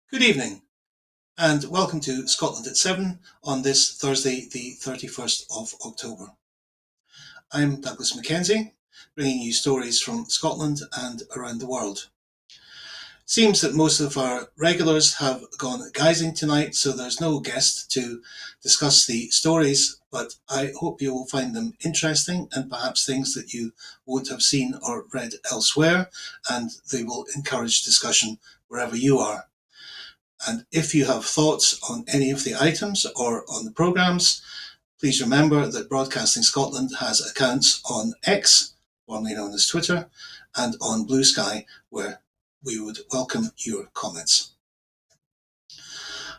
Good evening, and welcome to Scotland at 7 on this Thursday, the 31st of October. I'm Douglas MacKenzie, bringing you stories from Scotland and around the world. Seems that most of our regulars have gone guising tonight, so there's no guest to discuss the stories, but I hope you will find them interesting and perhaps things that you won't have seen or read elsewhere, and they will encourage discussion wherever you are. And if you have thoughts on any of the items or on the programmes, please remember that Broadcasting Scotland has accounts on X, formerly known as Twitter, and on Blue Sky, where we would welcome your comments.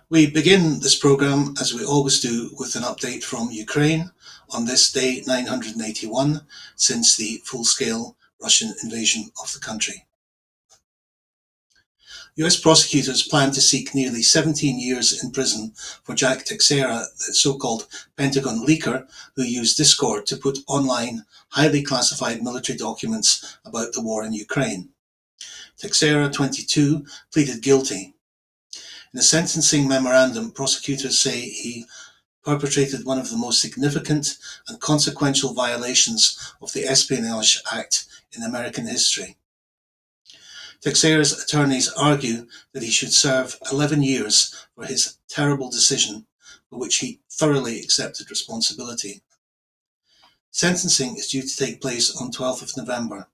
We begin this programme, as we always do, with an update from Ukraine on this day 981 since the full-scale Russian invasion of the country. US prosecutors plan to seek nearly 17 years in prison for Jack Teixeira, the so-called Pentagon leaker who used Discord to put online highly classified military documents about the war in Ukraine. Teixeira, 22, pleaded guilty. In a sentencing memorandum, prosecutors say he perpetrated one of the most significant and consequential violations of the Espionage Act in American history. Teixeira's attorneys argue that he should serve 11 years for his terrible decision, for which he thoroughly accepted responsibility. Sentencing is due to take place on 12th of November.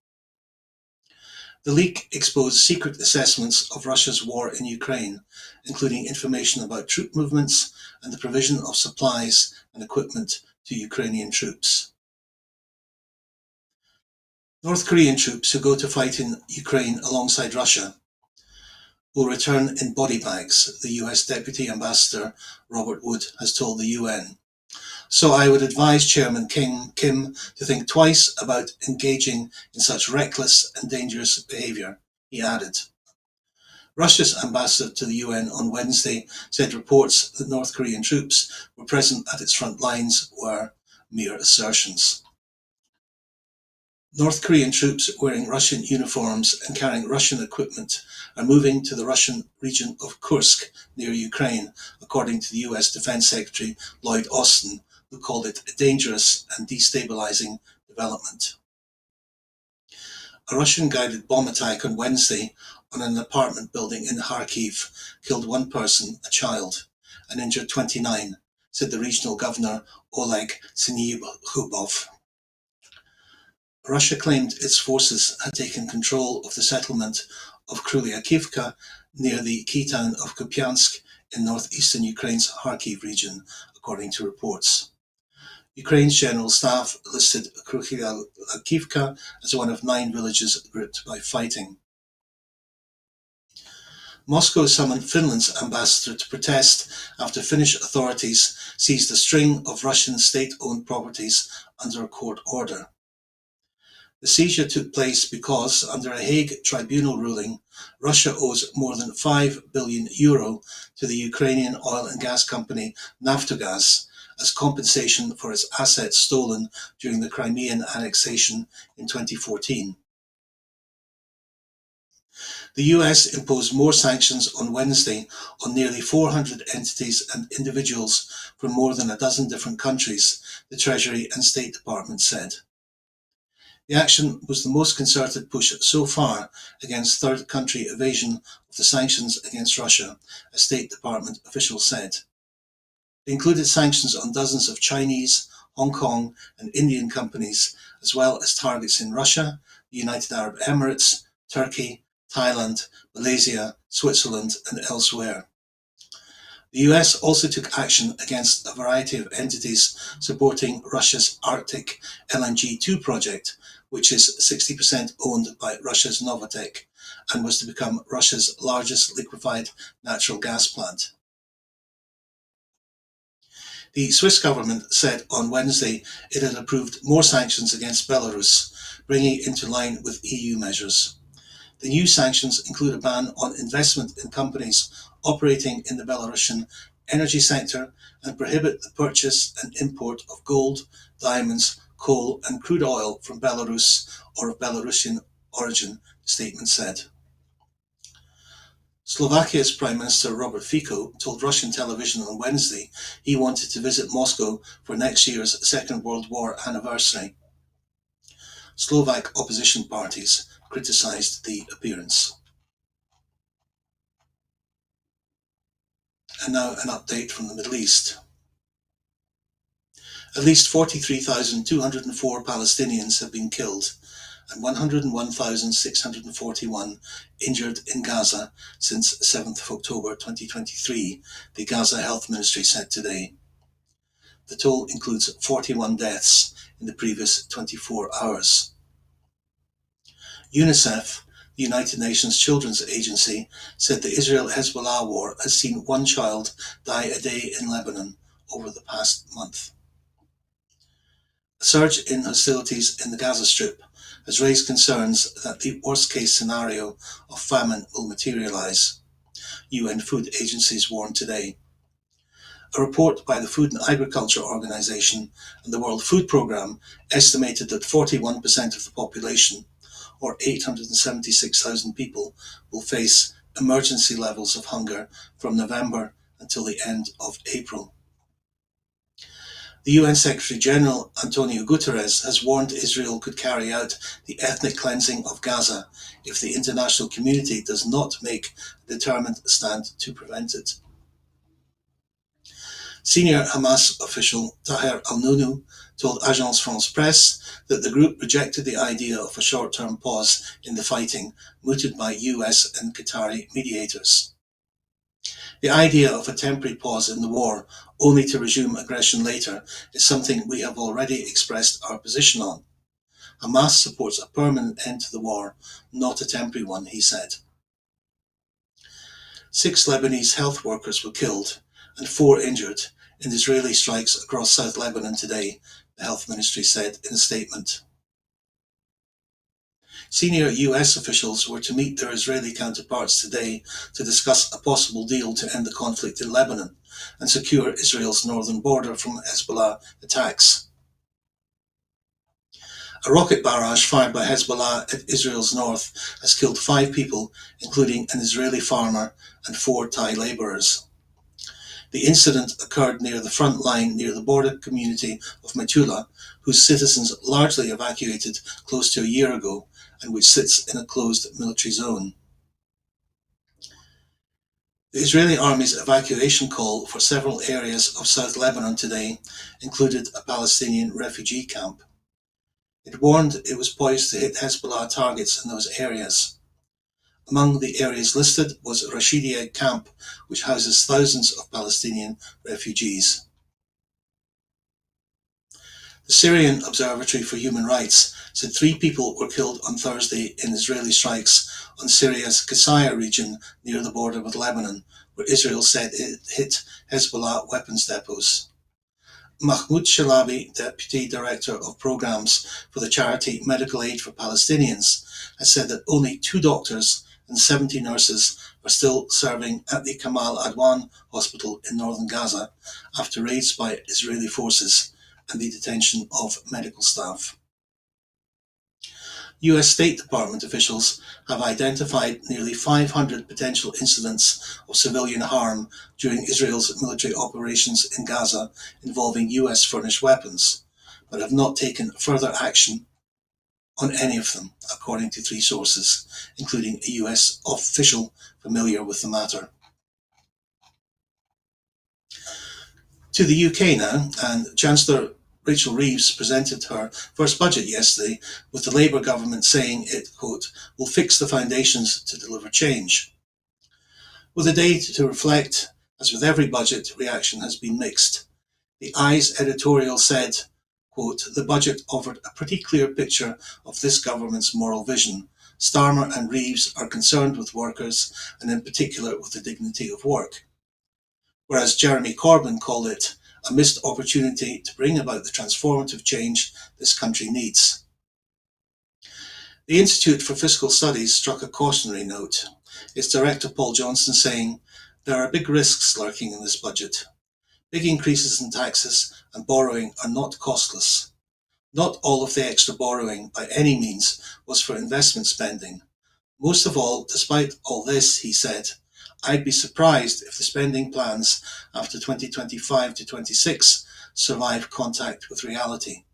The leak exposed secret assessments of Russia's war in Ukraine, including information about troop movements and the provision of supplies and equipment to Ukrainian troops. North Korean troops who go to fight in Ukraine alongside Russia will return in body bags, the US Deputy Ambassador Robert Wood has told the UN. So I would advise Chairman Kim to think twice about engaging in such reckless and dangerous behaviour, he added. Russia's ambassador to the UN on Wednesday said reports that North Korean troops were present at its front lines were mere assertions. North Korean troops wearing Russian uniforms and carrying Russian equipment are moving to the Russian region of Kursk near Ukraine, according to the US Defense Secretary Lloyd Austin, who called it a dangerous and destabilizing development. A Russian-guided bomb attack on Wednesday on an apartment building in Kharkiv killed one person, a child, and injured 29, said the regional governor Oleg Syniehubov. Russia claimed its forces had taken control of the settlement of Krylyakivka near the key town of Kupiansk in northeastern Ukraine's Kharkiv region, according to reports. Ukraine's General Staff listed Krylyakivka as one of 9 villages gripped by fighting. Moscow summoned Finland's ambassador to protest after Finnish authorities seized a string of Russian state-owned properties under a court order. The seizure took place because, under a Hague tribunal ruling, Russia owes more than €5 billion to the Ukrainian oil and gas company Naftogaz as compensation for its assets stolen during the Crimean annexation in 2014. The US imposed more sanctions on Wednesday on nearly 400 entities and individuals from more than a dozen different countries, the Treasury and State Department said. The action was the most concerted push so far against third country evasion of the sanctions against Russia, a State Department official said. It included sanctions on dozens of Chinese, Hong Kong and Indian companies, as well as targets in Russia, the United Arab Emirates, Turkey, Thailand, Malaysia, Switzerland and elsewhere. The US also took action against a variety of entities supporting Russia's Arctic LNG 2 project, which is 60% owned by Russia's Novatek and was to become Russia's largest liquefied natural gas plant. The Swiss government said on Wednesday it had approved more sanctions against Belarus, bringing it into line with EU measures. The new sanctions include a ban on investment in companies operating in the Belarusian energy sector and prohibit the purchase and import of gold, diamonds, coal and crude oil from Belarus or of Belarusian origin, the statement said. Slovakia's Prime Minister Robert Fico told Russian television on Wednesday he wanted to visit Moscow for next year's Second World War anniversary. Slovak opposition parties criticised the appearance. And now an update from the Middle East. At least 43,204 Palestinians have been killed and 101,641 injured in Gaza since 7th of October 2023, the Gaza Health Ministry said today. The toll includes 41 deaths in the previous 24 hours. UNICEF, the United Nations Children's Agency, said the Israel-Hezbollah war has seen one child die a day in Lebanon over the past month. A surge in hostilities in the Gaza Strip has raised concerns that the worst-case scenario of famine will materialize, UN food agencies warned today. A report by the Food and Agriculture Organization and the World Food Programme estimated that 41% of the population, or 876,000 people, will face emergency levels of hunger from November until the end of April. The UN Secretary-General Antonio Guterres has warned Israel could carry out the ethnic cleansing of Gaza if the international community does not make a determined stand to prevent it. Senior Hamas official Taher al-Nunu told Agence France-Presse that the group rejected the idea of a short-term pause in the fighting mooted by US and Qatari mediators. The idea of a temporary pause in the war, only to resume aggression later, is something we have already expressed our position on. Hamas supports a permanent end to the war, not a temporary one, he said. 6 Lebanese health workers were killed and 4 injured in Israeli strikes across South Lebanon today, the health ministry said in a statement. Senior US officials were to meet their Israeli counterparts today to discuss a possible deal to end the conflict in Lebanon and secure Israel's northern border from Hezbollah attacks. A rocket barrage fired by Hezbollah at Israel's north has killed 5 people, including an Israeli farmer and 4 Thai laborers. The incident occurred near the front line near the border community of Metula, whose citizens largely evacuated close to a year ago, and which sits in a closed military zone. The Israeli army's evacuation call for several areas of South Lebanon today included a Palestinian refugee camp. It warned it was poised to hit Hezbollah targets in those areas. Among the areas listed was Rashidia camp, which houses thousands of Palestinian refugees. The Syrian Observatory for Human Rights said 3 people were killed on Thursday in Israeli strikes on Syria's Qusayr region near the border with Lebanon, where Israel said it hit Hezbollah weapons depots. Mahmoud Shalabi, Deputy Director of Programs for the charity Medical Aid for Palestinians, has said that only 2 doctors and 70 nurses are still serving at the Kamal Adwan hospital in northern Gaza after raids by Israeli forces and the detention of medical staff. US State Department officials have identified nearly 500 potential incidents of civilian harm during Israel's military operations in Gaza involving US-furnished weapons, but have not taken further action on any of them, according to 3 sources, including a US official familiar with the matter. To the UK now, and Chancellor Rachel Reeves presented her first budget yesterday, with the Labour government saying it, quote, will fix the foundations to deliver change. With a day to reflect, as with every budget, reaction has been mixed. The Eyes editorial said, quote, the budget offered a pretty clear picture of this government's moral vision. Starmer and Reeves are concerned with workers, and in particular with the dignity of work. Whereas Jeremy Corbyn called it a missed opportunity to bring about the transformative change this country needs. The Institute for Fiscal Studies struck a cautionary note, its director Paul Johnson saying, there are big risks lurking in this budget. Big increases in taxes and borrowing are not costless. Not all of the extra borrowing by any means was for investment spending. Most of all, despite all this, he said, I'd be surprised if the spending plans after 2025 to 26 survive contact with reality.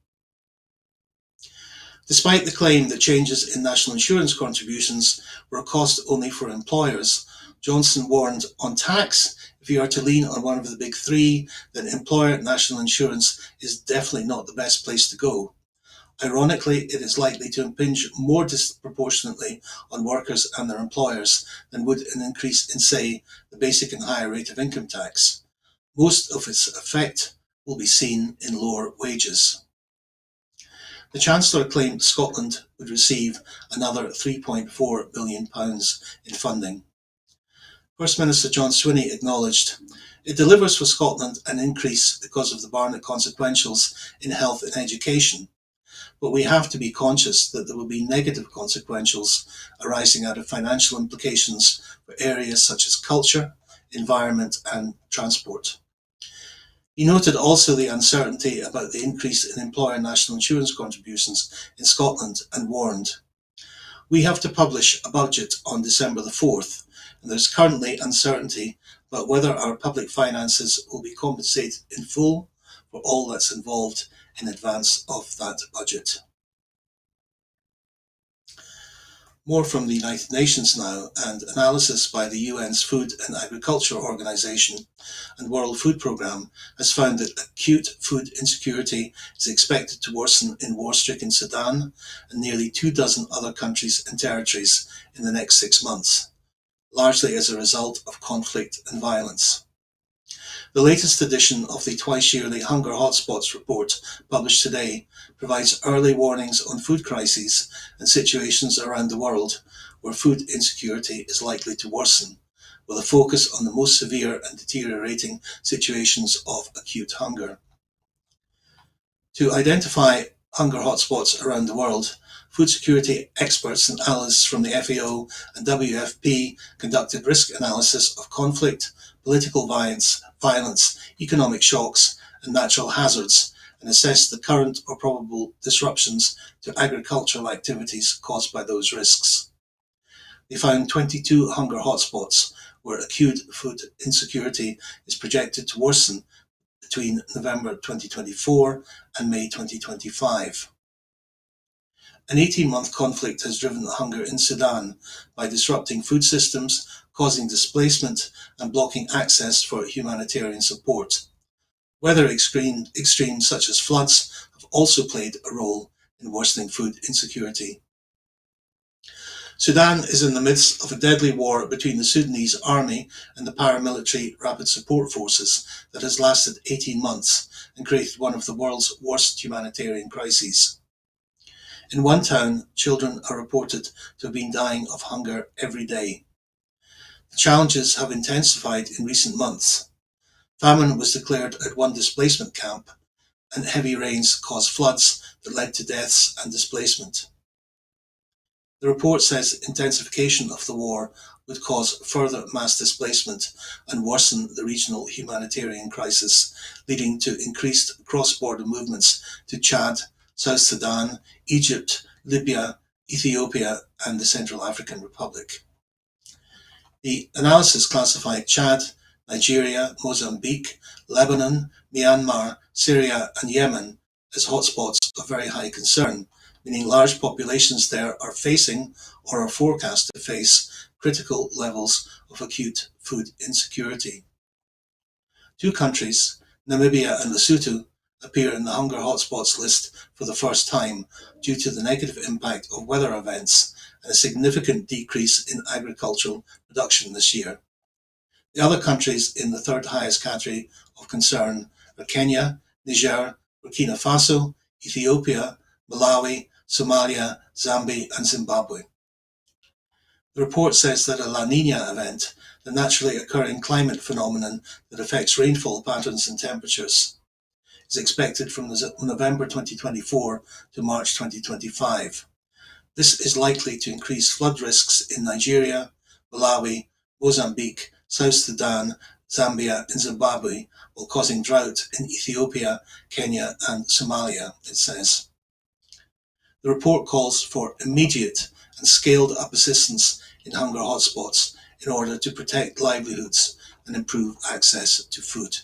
Despite the claim that changes in national insurance contributions were a cost only for employers, Johnson warned on tax, if you are to lean on one of the big three, then employer national insurance is definitely not the best place to go. Ironically, it is likely to impinge more disproportionately on workers and their employers than would an increase in, say, the basic and higher rate of income tax. Most of its effect will be seen in lower wages. The Chancellor claimed Scotland would receive another £3.4 billion in funding. First Minister John Swinney acknowledged, "It delivers for Scotland an increase because of the Barnett consequentials in health and education, but we have to be conscious that there will be negative consequentials arising out of financial implications for areas such as culture, environment and transport." He noted also the uncertainty about the increase in employer national insurance contributions in Scotland and warned, "We have to publish a budget on December the 4th, and there's currently uncertainty about whether our public finances will be compensated in full for all that's involved in advance of that budget." More from the United Nations now, and analysis by the UN's Food and Agriculture Organization and World Food Programme has found that acute food insecurity is expected to worsen in war-stricken Sudan and nearly 24 other countries and territories in the next 6 months, largely as a result of conflict and violence. The latest edition of the twice-yearly Hunger Hotspots report, published today, provides early warnings on food crises and situations around the world where food insecurity is likely to worsen, with a focus on the most severe and deteriorating situations of acute hunger. To identify hunger hotspots around the world, food security experts and analysts from the FAO and WFP conducted risk analysis of conflict, political violence, economic shocks, and natural hazards, and assessed the current or probable disruptions to agricultural activities caused by those risks. They found 22 hunger hotspots where acute food insecurity is projected to worsen between November 2024 and May 2025. An 18-month conflict has driven hunger in Sudan by disrupting food systems, causing displacement, and blocking access for humanitarian support. Weather extremes such as floods have also played a role in worsening food insecurity. Sudan is in the midst of a deadly war between the Sudanese army and the paramilitary Rapid Support Forces that has lasted 18 months and created one of the world's worst humanitarian crises. In one town, children are reported to have been dying of hunger every day. The challenges have intensified in recent months. Famine was declared at one displacement camp, and heavy rains caused floods that led to deaths and displacement. The report says intensification of the war would cause further mass displacement and worsen the regional humanitarian crisis, leading to increased cross-border movements to Chad, South Sudan, Egypt, Libya, Ethiopia, and the Central African Republic. The analysis classified Chad, Nigeria, Mozambique, Lebanon, Myanmar, Syria, and Yemen as hotspots of very high concern, meaning large populations there are facing or are forecast to face critical levels of acute food insecurity. 2 countries, Namibia and Lesotho, appear in the hunger hotspots list for the first time due to the negative impact of weather events and a significant decrease in agricultural production this year. The other countries in the third highest category of concern are Kenya, Niger, Burkina Faso, Ethiopia, Malawi, Somalia, Zambia, and Zimbabwe. The report says that a La Nina event, the naturally occurring climate phenomenon that affects rainfall patterns and temperatures, is expected from November 2024 to March 2025. This is likely to increase flood risks in Nigeria, Malawi, Mozambique, South Sudan, Zambia, and Zimbabwe, while causing drought in Ethiopia, Kenya, and Somalia, it says. The report calls for immediate and scaled-up assistance in hunger hotspots in order to protect livelihoods and improve access to food.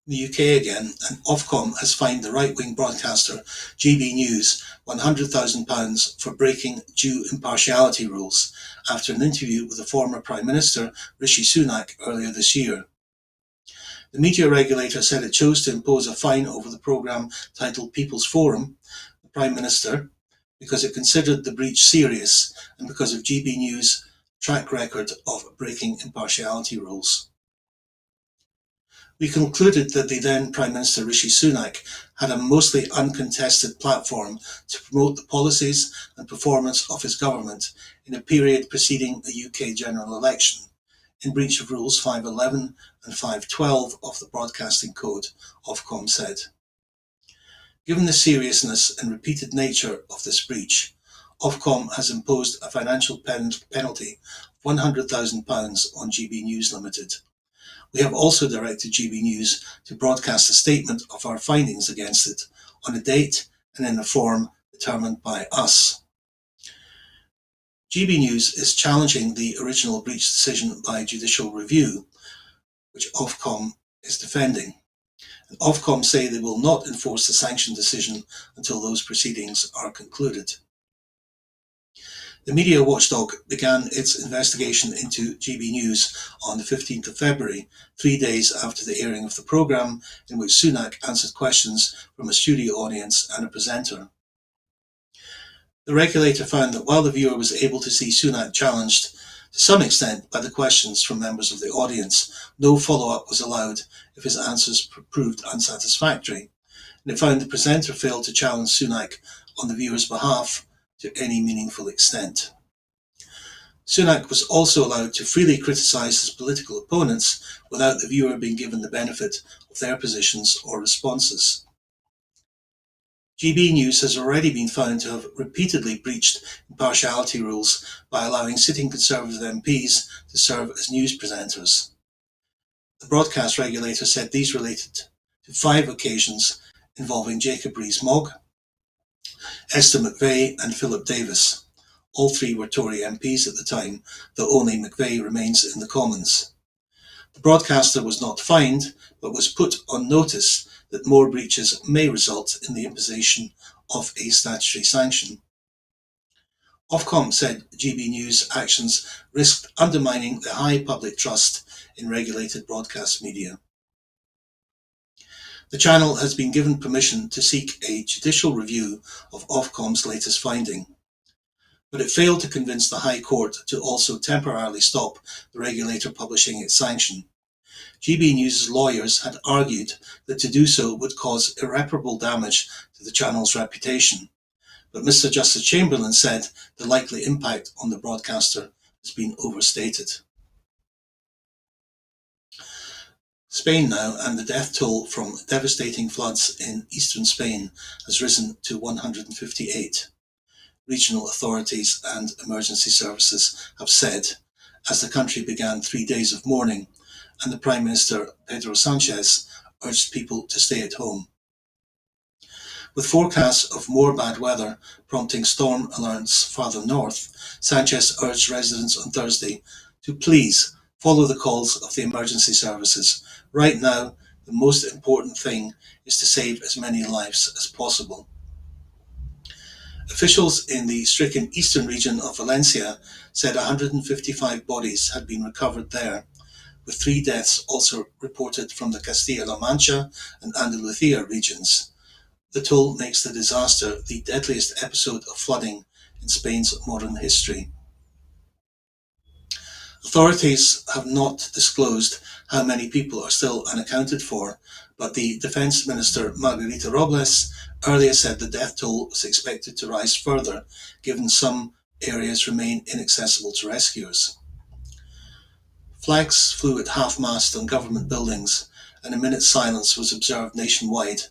In the UK again, an Ofcom has fined the right-wing broadcaster GB News £100,000 for breaking due impartiality rules after an interview with the former Prime Minister Rishi Sunak earlier this year. The media regulator said it chose to impose a fine over the programme titled People's Forum, the Prime Minister, because it considered the breach serious and because of GB News' track record of breaking impartiality rules. We concluded that the then Prime Minister Rishi Sunak had a mostly uncontested platform to promote the policies and performance of his government in a period preceding a UK general election, in breach of Rules 511 and 512 of the Broadcasting Code, Ofcom said. Given the seriousness and repeated nature of this breach, Ofcom has imposed a financial penalty of £100,000 on GB News Limited. We have also directed GB News to broadcast a statement of our findings against it on a date and in a form determined by us. GB News is challenging the original breach decision by judicial review, which Ofcom is defending. And Ofcom say they will not enforce the sanction decision until those proceedings are concluded. The media watchdog began its investigation into GB News on the 15th of February, 3 days after the airing of the programme, in which Sunak answered questions from a studio audience and a presenter. The regulator found that while the viewer was able to see Sunak challenged to some extent by the questions from members of the audience, no follow-up was allowed if his answers proved unsatisfactory, and it found the presenter failed to challenge Sunak on the viewer's behalf to any meaningful extent. Sunak was also allowed to freely criticise his political opponents without the viewer being given the benefit of their positions or responses. GB News has already been found to have repeatedly breached impartiality rules by allowing sitting Conservative MPs to serve as news presenters. The broadcast regulator said these related to 5 occasions involving Jacob Rees-Mogg, Esther McVeigh and Philip Davis. All 3 were Tory MPs at the time, though only McVeigh remains in the Commons. The broadcaster was not fined, but was put on notice that more breaches may result in the imposition of a statutory sanction. Ofcom said GB News' actions risked undermining the high public trust in regulated broadcast media. The channel has been given permission to seek a judicial review of Ofcom's latest finding, but it failed to convince the High Court to also temporarily stop the regulator publishing its sanction. GB News' lawyers had argued that to do so would cause irreparable damage to the channel's reputation, but Mr. Justice Chamberlain said the likely impact on the broadcaster has been overstated. Spain now, and the death toll from devastating floods in eastern Spain has risen to 158. Regional authorities and emergency services have said, as the country began 3 days of mourning, and the Prime Minister Pedro Sanchez urged people to stay at home. With forecasts of more bad weather prompting storm alerts farther north, Sanchez urged residents on Thursday to please follow the calls of the emergency services. Right now, the most important thing is to save as many lives as possible. Officials in the stricken eastern region of Valencia said 155 bodies had been recovered there, with 3 deaths also reported from the Castilla-La Mancha and Andalusia regions. The toll makes the disaster the deadliest episode of flooding in Spain's modern history. Authorities have not disclosed how many people are still unaccounted for, but the Defence Minister Margarita Robles earlier said the death toll was expected to rise further, given some areas remain inaccessible to rescuers. Flags flew at half-mast on government buildings, and a minute's silence was observed nationwide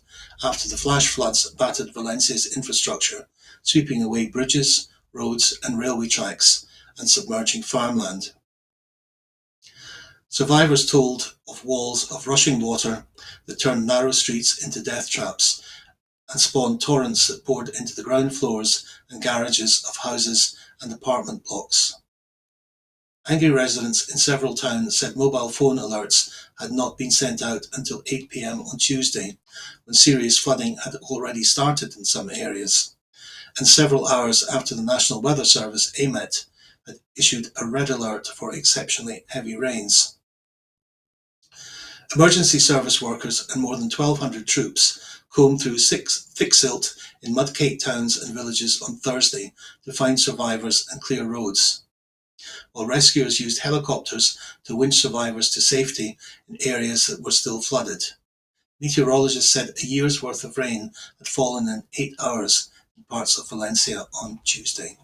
after the flash floods battered Valencia's infrastructure, sweeping away bridges, roads and railway tracks and submerging farmland. Survivors told of walls of rushing water that turned narrow streets into death traps and spawned torrents that poured into the ground floors and garages of houses and apartment blocks. Angry residents in several towns said mobile phone alerts had not been sent out until 8 p.m. on Tuesday, when serious flooding had already started in some areas, and several hours after the National Weather Service (AMET) had issued a red alert for exceptionally heavy rains. Emergency service workers and more than 1,200 troops combed through thick silt in mud-caked towns and villages on Thursday to find survivors and clear roads, while rescuers used helicopters to winch survivors to safety in areas that were still flooded. Meteorologists said a year's worth of rain had fallen in 8 hours in parts of Valencia on Tuesday.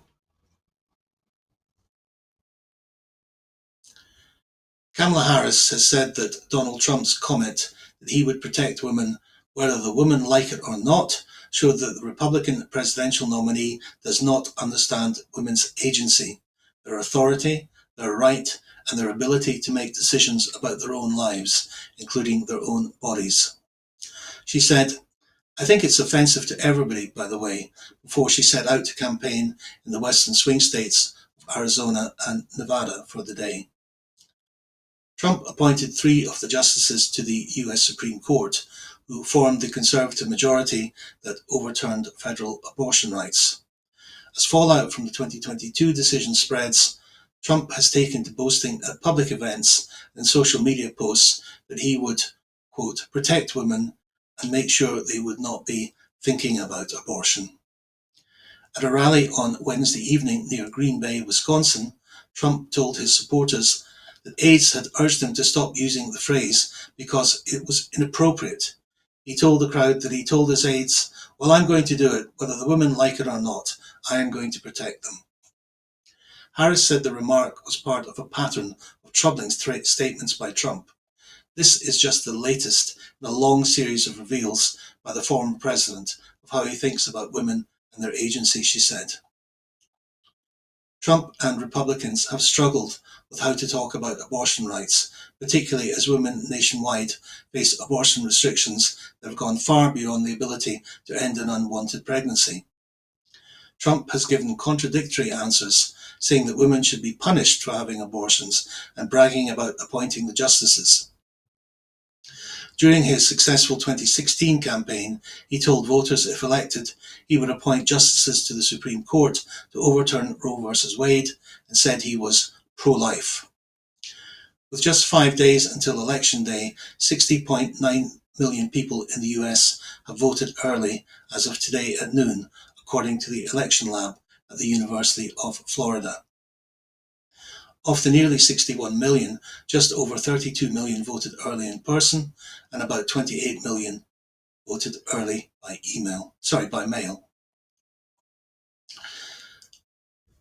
Kamala Harris has said that Donald Trump's comment that he would protect women whether the women like it or not showed that the Republican presidential nominee does not understand women's agency, their authority, their right, and their ability to make decisions about their own lives, including their own bodies. She said, "I think it's offensive to everybody, by the way," before she set out to campaign in the western swing states of Arizona and Nevada for the day. Trump appointed 3 of the justices to the US Supreme Court, who formed the conservative majority that overturned federal abortion rights. As fallout from the 2022 decision spreads, Trump has taken to boasting at public events and social media posts that he would, quote, protect women and make sure they would not be thinking about abortion. At a rally on Wednesday evening near Green Bay, Wisconsin, Trump told his supporters that aides had urged him to stop using the phrase because it was inappropriate. He told the crowd that he told his aides, "Well, I'm going to do it, whether the women like it or not. I am going to protect them." Harris said the remark was part of a pattern of troubling statements by Trump. This is just the latest in a long series of reveals by the former president of how he thinks about women and their agency, she said. Trump and Republicans have struggled with how to talk about abortion rights, particularly as women nationwide face abortion restrictions that have gone far beyond the ability to end an unwanted pregnancy. Trump has given contradictory answers, saying that women should be punished for having abortions and bragging about appointing the justices. During his successful 2016 campaign, he told voters if elected, he would appoint justices to the Supreme Court to overturn Roe v. Wade, and said he was pro-life. With just 5 days until Election Day, 60.9 million people in the US have voted early as of today at noon, according to the Election Lab at the University of Florida. Of the nearly 61 million, just over 32 million voted early in person, and about 28 million voted early by mail.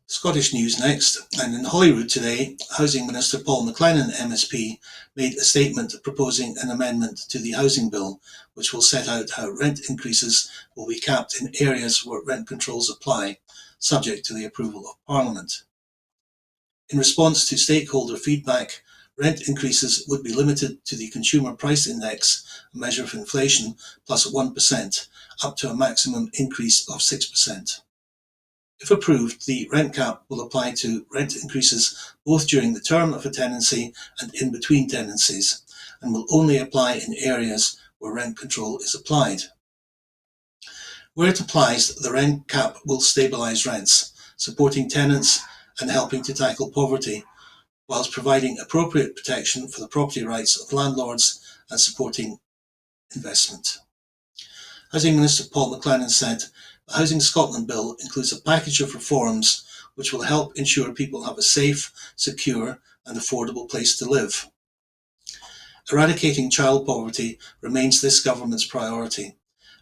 Scottish news next, and in Holyrood today, Housing Minister Paul McLennan MSP made a statement proposing an amendment to the housing bill, which will set out how rent increases will be capped in areas where rent controls apply, subject to the approval of Parliament. In response to stakeholder feedback, rent increases would be limited to the Consumer Price Index, a measure of inflation, plus 1%, up to a maximum increase of 6%. If approved, the rent cap will apply to rent increases both during the term of a tenancy and in between tenancies, and will only apply in areas where rent control is applied. Where it applies, the rent cap will stabilise rents, supporting tenants and helping to tackle poverty, whilst providing appropriate protection for the property rights of landlords and supporting investment. Housing Minister Paul McLennan said, "The Housing Scotland Bill includes a package of reforms which will help ensure people have a safe, secure and affordable place to live." Eradicating child poverty remains this government's priority,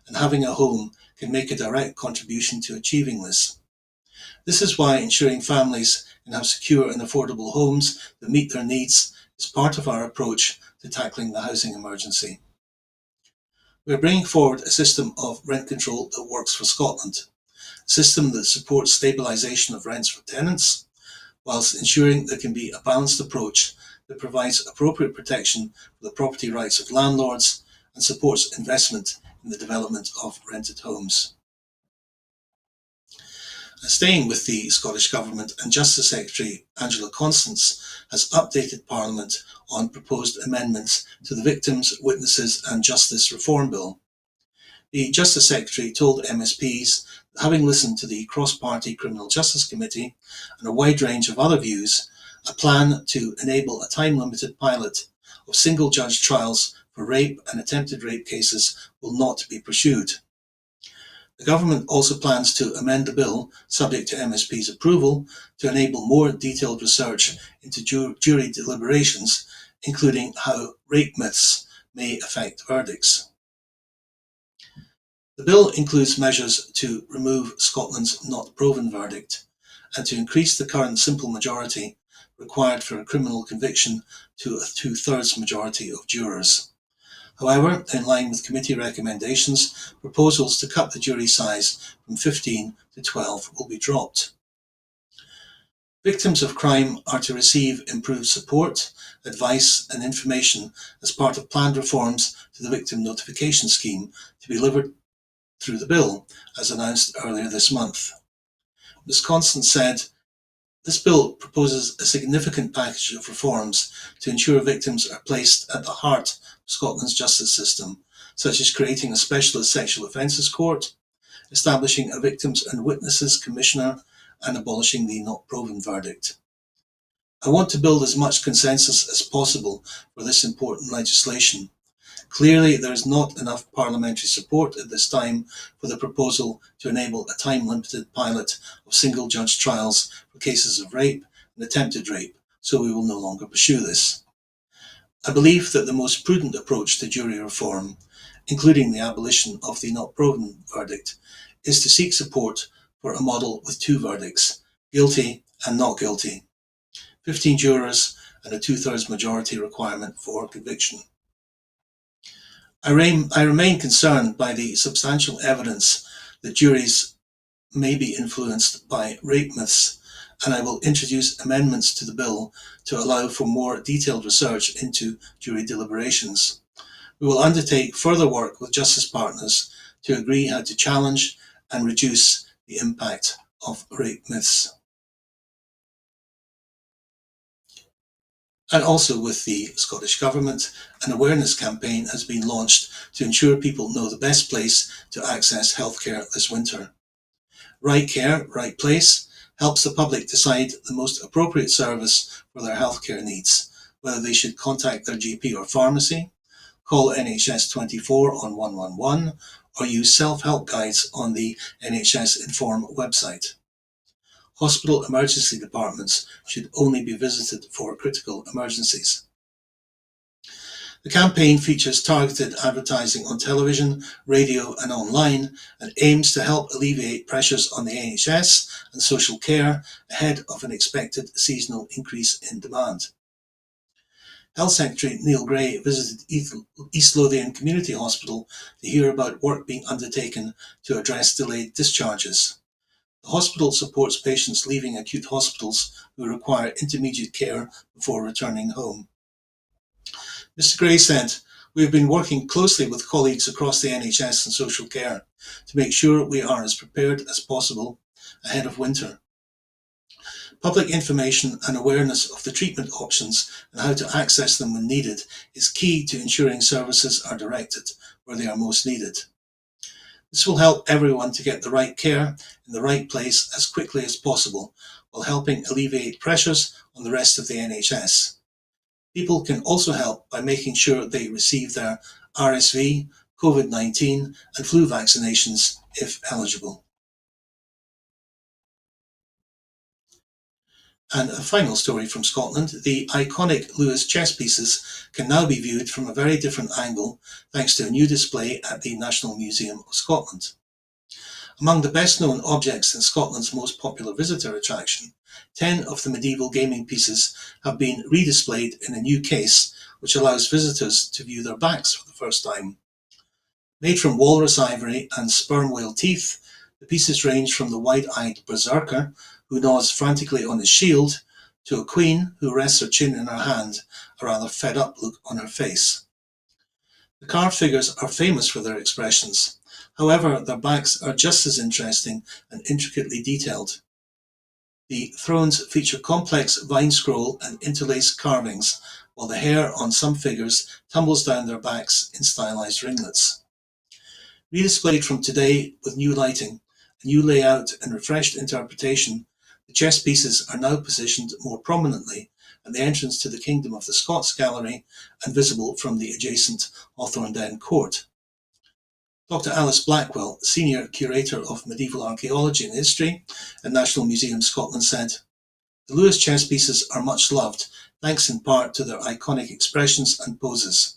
and having a home can make a direct contribution to achieving this. This is why ensuring families can have secure and affordable homes that meet their needs is part of our approach to tackling the housing emergency. We are bringing forward a system of rent control that works for Scotland, a system that supports stabilisation of rents for tenants, whilst ensuring there can be a balanced approach that provides appropriate protection for the property rights of landlords and supports investment in the development of rented homes. Staying with the Scottish Government, and Justice Secretary Angela Constance has updated Parliament on proposed amendments to the Victims, Witnesses and Justice Reform Bill. The Justice Secretary told MSPs that, having listened to the Cross-Party Criminal Justice Committee and a wide range of other views, a plan to enable a time-limited pilot of single-judge trials for rape and attempted rape cases will not be pursued. The Government also plans to amend the bill, subject to MSP's approval, to enable more detailed research into jury deliberations, including how rape myths may affect verdicts. The bill includes measures to remove Scotland's not proven verdict and to increase the current simple majority required for a criminal conviction to a 2/3 majority of jurors. However, in line with committee recommendations, proposals to cut the jury size from 15 to 12 will be dropped. Victims of crime are to receive improved support, advice and information as part of planned reforms to the Victim Notification Scheme to be delivered through the bill, as announced earlier this month. Ms. Constance said, "This bill proposes a significant package of reforms to ensure victims are placed at the heart of Scotland's justice system, such as creating a specialist sexual offences court, establishing a Victims and Witnesses Commissioner, and abolishing the not proven verdict. I want to build as much consensus as possible for this important legislation. Clearly, there is not enough parliamentary support at this time for the proposal to enable a time-limited pilot of single-judge trials for cases of rape and attempted rape, so we will no longer pursue this. I believe that the most prudent approach to jury reform, including the abolition of the not proven verdict, is to seek support for a model with 2 verdicts, guilty and not guilty, 15 jurors and a 2/3 majority requirement for conviction. I remain concerned by the substantial evidence that juries may be influenced by rape myths, and I will introduce amendments to the bill to allow for more detailed research into jury deliberations. We will undertake further work with justice partners to agree how to challenge and reduce the impact of rape myths. And also with the Scottish Government, an awareness campaign has been launched to ensure people know the best place to access healthcare this winter. Right Care, Right Place helps the public decide the most appropriate service for their healthcare needs, whether they should contact their GP or pharmacy, call NHS 24 on 111, or use self-help guides on the NHS Inform website. Hospital emergency departments should only be visited for critical emergencies. The campaign features targeted advertising on television, radio and online, and aims to help alleviate pressures on the NHS and social care ahead of an expected seasonal increase in demand. Health Secretary Neil Gray visited East Lothian Community Hospital to hear about work being undertaken to address delayed discharges. The hospital supports patients leaving acute hospitals who require intermediate care before returning home. Mr. Gray said, "We have been working closely with colleagues across the NHS and social care to make sure we are as prepared as possible ahead of winter. Public information and awareness of the treatment options and how to access them when needed is key to ensuring services are directed where they are most needed. This will help everyone to get the right care in the right place as quickly as possible, while helping alleviate pressures on the rest of the NHS. People can also help by making sure they receive their RSV, COVID-19 and flu vaccinations if eligible." And a final story from Scotland, the iconic Lewis chess pieces can now be viewed from a very different angle thanks to a new display at the National Museum of Scotland. Among the best known objects in Scotland's most popular visitor attraction, 10 of the medieval gaming pieces have been redisplayed in a new case which allows visitors to view their backs for the first time. Made from walrus ivory and sperm whale teeth, the pieces range from the wide-eyed berserker who gnaws frantically on his shield to a queen who rests her chin in her hand, a rather fed-up look on her face. The carved figures are famous for their expressions. However, their backs are just as interesting and intricately detailed. The thrones feature complex vine scroll and interlaced carvings, while the hair on some figures tumbles down their backs in stylized ringlets. Redisplayed from today with new lighting, a new layout and refreshed interpretation, the chess pieces are now positioned more prominently at the entrance to the Kingdom of the Scots Gallery and visible from the adjacent Hawthornden Den Court. Dr. Alice Blackwell, Senior Curator of Medieval Archaeology and History at National Museum Scotland, said, "The Lewis chess pieces are much loved, thanks in part to their iconic expressions and poses.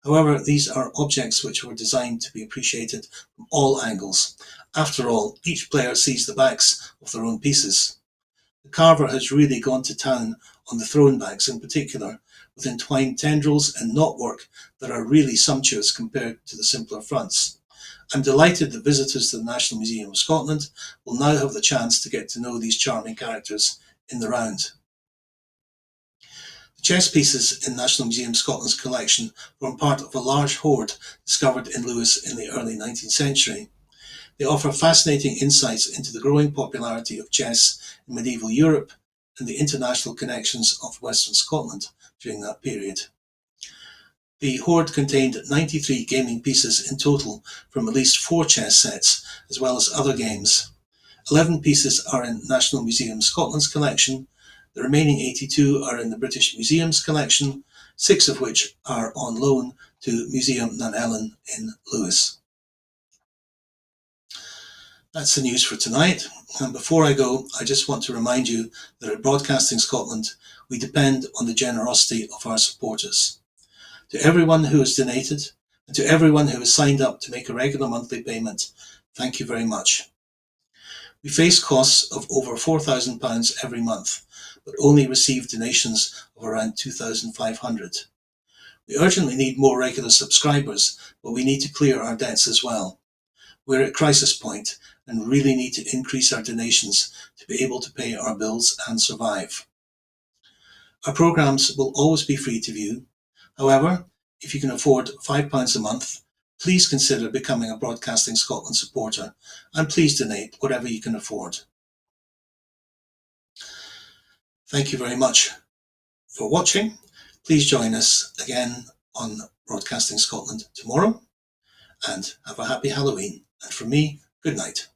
However, these are objects which were designed to be appreciated from all angles. After all, each player sees the backs of their own pieces. The carver has really gone to town on the throne backs in particular, with entwined tendrils and knotwork that are really sumptuous compared to the simpler fronts. I'm delighted that visitors to the National Museum of Scotland will now have the chance to get to know these charming characters in the round." The chess pieces in National Museum Scotland's collection form part of a large hoard discovered in Lewis in the early 19th century. They offer fascinating insights into the growing popularity of chess in medieval Europe and the international connections of Western Scotland during that period. The hoard contained 93 gaming pieces in total from at least 4 chess sets, as well as other games. 11 pieces are in National Museum Scotland's collection. The remaining 82 are in the British Museum's collection, 6 of which are on loan to Museum Nunellen in Lewis. That's the news for tonight. And before I go, I just want to remind you that at Broadcasting Scotland, we depend on the generosity of our supporters. To everyone who has donated, and to everyone who has signed up to make a regular monthly payment, thank you very much. We face costs of over £4,000 every month, but only receive donations of around 2,500. We urgently need more regular subscribers, but we need to clear our debts as well. We're at crisis point and really need to increase our donations to be able to pay our bills and survive. Our programmes will always be free to view. However, if you can afford £5 a month, please consider becoming a Broadcasting Scotland supporter, and please donate whatever you can afford. Thank you very much for watching. Please join us again on Broadcasting Scotland tomorrow, and have a happy Halloween. And from me, good night.